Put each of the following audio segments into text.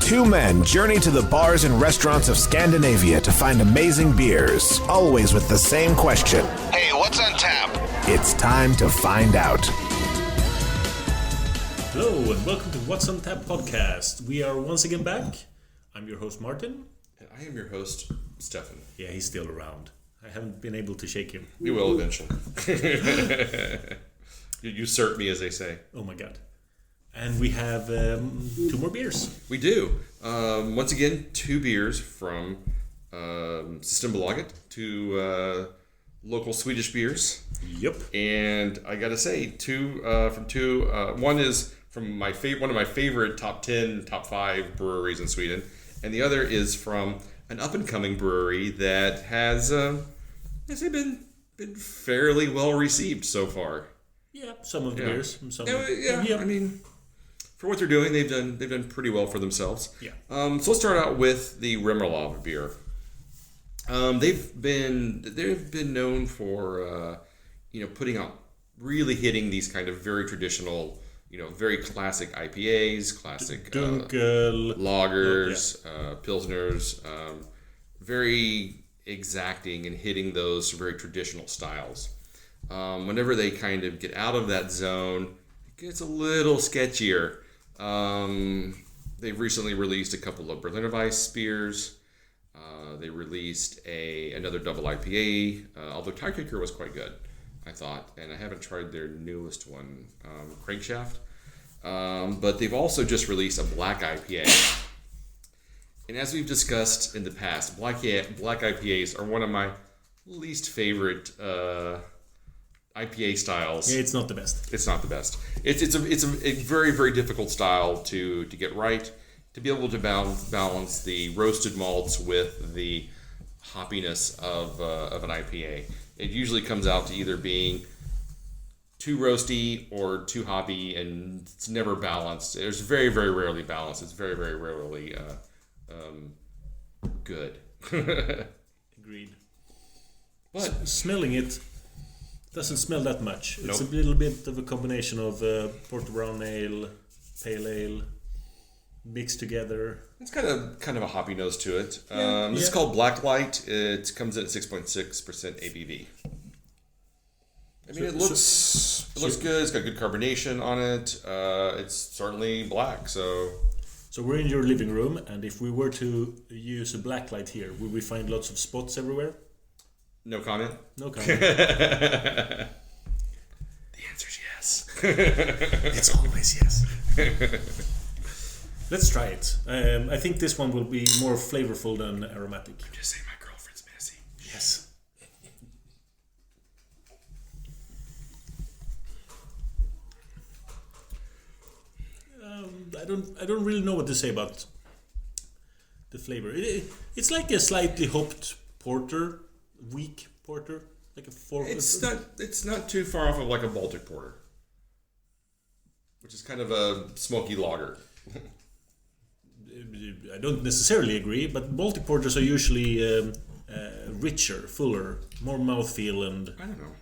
Two men journey to the bars and restaurants of Scandinavia to find amazing beers, always with the same question. Hey, what's on tap? It's time to find out. Hello and welcome to What's on Tap podcast. We are once again back. I'm your host Martin. And I am your host, Stefan. Yeah, he's still around. I haven't been able to shake him. We will eventually. You usurp me, as they say. Oh my god. And we have two more beers. We do. Once again, two beers from Systembolaget, two local Swedish beers. Yep. And I gotta say, one is from one of my favorite top 10, top 5 breweries in Sweden, and the other is from an up-and-coming brewery that has been fairly well received so far. Yeah, some of the beers. Yeah. I mean, for what they're doing, they've done pretty well for themselves. Yeah. So let's start out with the Remmarlöv beer. They've been known for hitting these kind of very traditional, very classic IPAs, classic lagers, pilsners, very exacting in hitting those very traditional styles. Whenever they kind of get out of that zone, it gets a little sketchier. They've recently released a couple of Berliner Weiss beers. They released another double IPA, although Cupcake was quite good, I thought, and I haven't tried their newest one, Crankshaft. But they've also just released a black IPA. And as we've discussed in the past, black IPAs are one of my least favorite IPA styles. Yeah, it's not the best. It's not the best. It's a very, very difficult style to get right, to be able to balance the roasted malts with the hoppiness of an IPA. It usually comes out to either being too roasty or too hoppy, and it's never balanced. It's very, very rarely balanced. It's very, very rarely good. Agreed. But smelling it doesn't smell that much. It's Nope. a little bit of a combination of porter brown ale, pale ale, mixed together. it's kind of a hoppy nose to it. This is called Blacklight. It comes in at 6.6% ABV. I mean, it looks good. It's got good carbonation on it. It's certainly black, so. So we're in your living room, and if we were to use a blacklight here, would we find lots of spots everywhere? No comment? No comment. The answer is yes. It's always yes. Let's try it. I think this one will be more flavorful than aromatic. I'm just saying my girlfriend's messy. Yes. I don't really know what to say about the flavor. It's like a slightly hopped porter, weak porter, like a four. It's not too far off of like a Baltic porter, which is kind of a smoky lager. I don't necessarily agree, but Baltic porters are usually richer, fuller, more mouthfeel, and I don't know.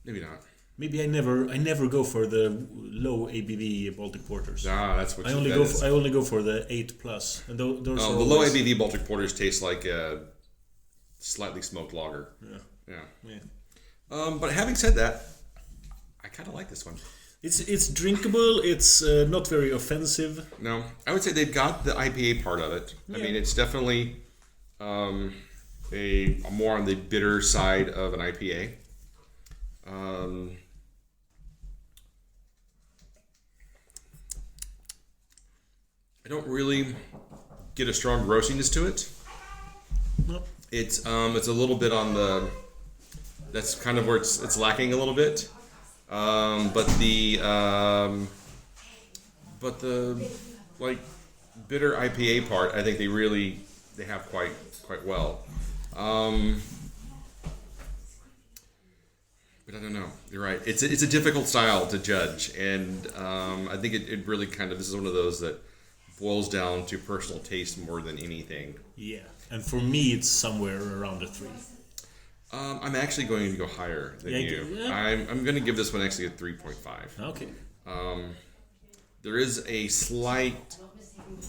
Maybe not. maybe I never go for the low ABV Baltic porters. That's what I only go for the 8+, and those are the low ABV Baltic porters taste like a slightly smoked lager. Yeah. But having said that, I kind of like this one. It's drinkable. It's not very offensive. No, I would say they've got the IPA part of it. Yeah. I mean, it's definitely a more on the bitter side of an IPA. I don't really get a strong roastiness to it. No. It's a little bit on the. That's kind of where it's lacking a little bit. But the like bitter IPA part, I think they have quite well. But I don't know. You're right. It's a difficult style to judge, and I think it really this is one of those that boils down to personal taste more than anything. Yeah, and for me, it's somewhere around a 3. I'm actually going to go higher than you. Yeah. I'm going to give this one actually a 3.5. Okay. There is a slight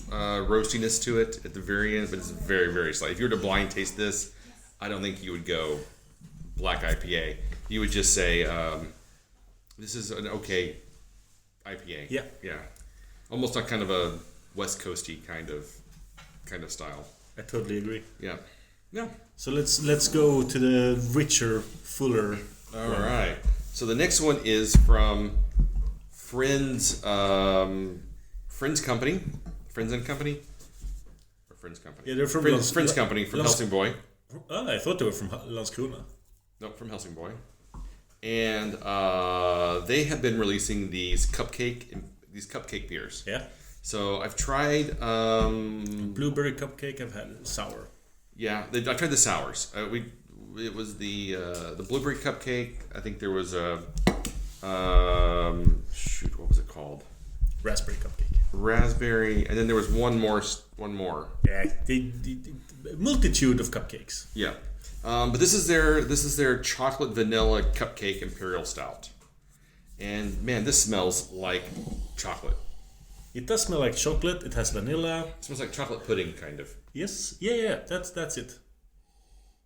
roastiness to it at the very end, but it's very, very slight. If you were to blind taste this, I don't think you would go black IPA. You would just say, this is an okay IPA. Yeah. Yeah. Almost like kind of a West Coasty kind of style. I totally agree. Yeah. Yeah. So let's go to the richer, fuller. All right. So the next one is from Friends Company, Friends and Company, or Friends Company. Yeah, they're from Friends Company from Helsingborg. Oh, I thought they were from Landskrona. No, from Helsingborg. And they have been releasing these cupcake beers. Yeah. So I've tried Blueberry cupcake. I've had sour. Yeah, I tried the sours. It was the blueberry cupcake. I think there was a what was it called? Raspberry cupcake. Raspberry, and then there was one more. Yeah, the multitude of cupcakes. Yeah, but this is their chocolate vanilla cupcake imperial stout, and man, this smells like chocolate. It does smell like chocolate. It has vanilla. It smells like chocolate pudding, kind of. Yes. Yeah. That's it.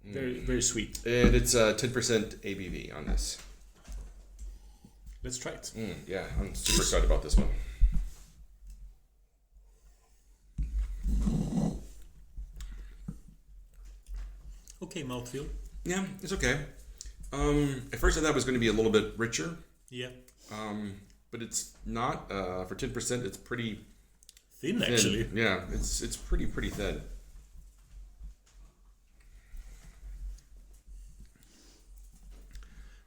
Very, very sweet. And it's 10% ABV on this. Let's try it. Yeah, I'm super excited about this one. Okay, mouthfeel. Yeah, it's okay. At first I thought it was going to be a little bit richer. Yeah. But it's not. For 10%, it's pretty thin. Actually. Yeah, it's pretty thin.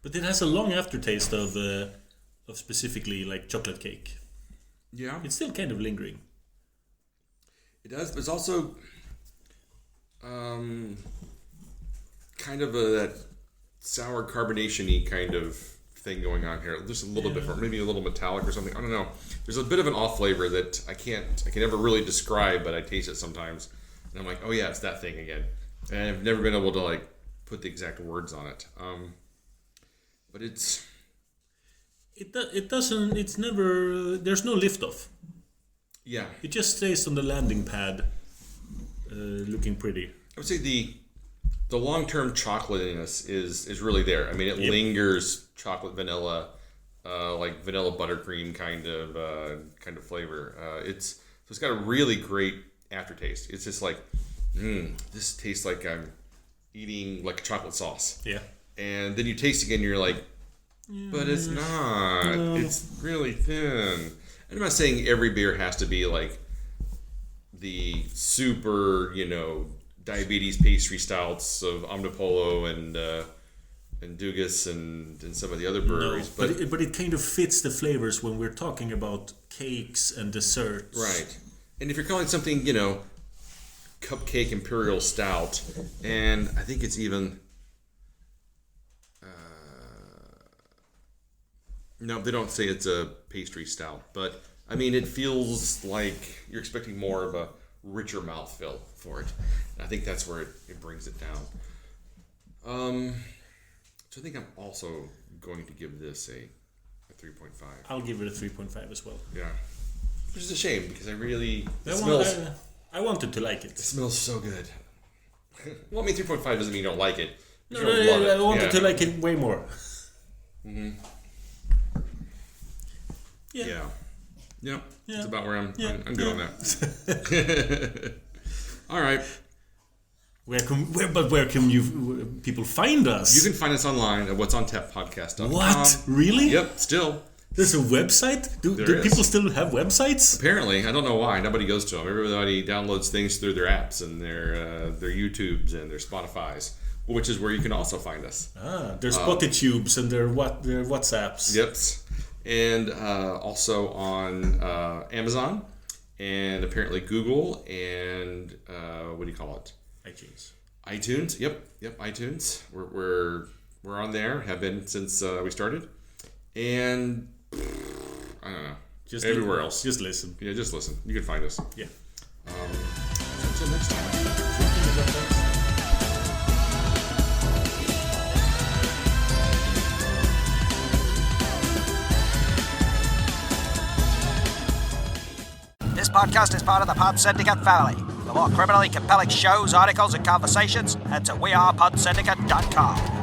But it has a long aftertaste of specifically like chocolate cake. Yeah. It's still kind of lingering. It does, but it's also kind of that sour carbonation-y kind of thing going on here. Just a little bit, maybe a little metallic or something. I don't know. There's a bit of an off flavor that I can never really describe, but I taste it sometimes, and I'm like, oh yeah, it's that thing again. And I've never been able to like put the exact words on it. But it doesn't. It's never. There's no liftoff. Yeah. It just stays on the landing pad, looking pretty. I would say the long-term chocolatiness is really there. I mean, it lingers chocolate vanilla, like vanilla buttercream kind of flavor. It's got a really great aftertaste. It's just like, this tastes like I'm eating like a chocolate sauce. Yeah. And then you taste it again, and you're like, but it's not. No. It's really thin. And I'm not saying every beer has to be like the super, diabetes pastry stouts of Omnipolo and Dugas and some of the other breweries. No, but it kind of fits the flavors when we're talking about cakes and desserts. Right. And if you're calling something, Cupcake Imperial Stout, and I think it's even... no, they don't say it's a pastry stout, but I mean, it feels like you're expecting more of a richer mouthfeel for it. And I think that's where it brings it down. So I think I'm also going to give this a 3.5. I'll give it a 3.5 as well. Yeah. Which is a shame because I wanted to like it. It smells so good. Well, I mean, 3.5 doesn't mean you don't like it. No, I wanted to like it way more. Mm-hmm. Yeah. Yep. That's about where I'm good on that. All right. Where can people find us? You can find us online at what'sontappodcast.com. What? Really? Yep, still. There's a website? Do people still have websites? Apparently. I don't know why. Nobody goes to them. Everybody downloads things through their apps and their YouTubes and their Spotifys, which is where you can also find us. There's Spotify and their WhatsApps. Yep. And also on Amazon and apparently Google and what do you call it? iTunes. Yep. iTunes. We're on there. Have been since we started. And I don't know. Just everywhere else. Just listen. Yeah, just listen. You can find us. Yeah. Until next time. podcast is part of the Pod Syndicate family. For more criminally compelling shows, articles, and conversations, head to wearepodsyndicate.com.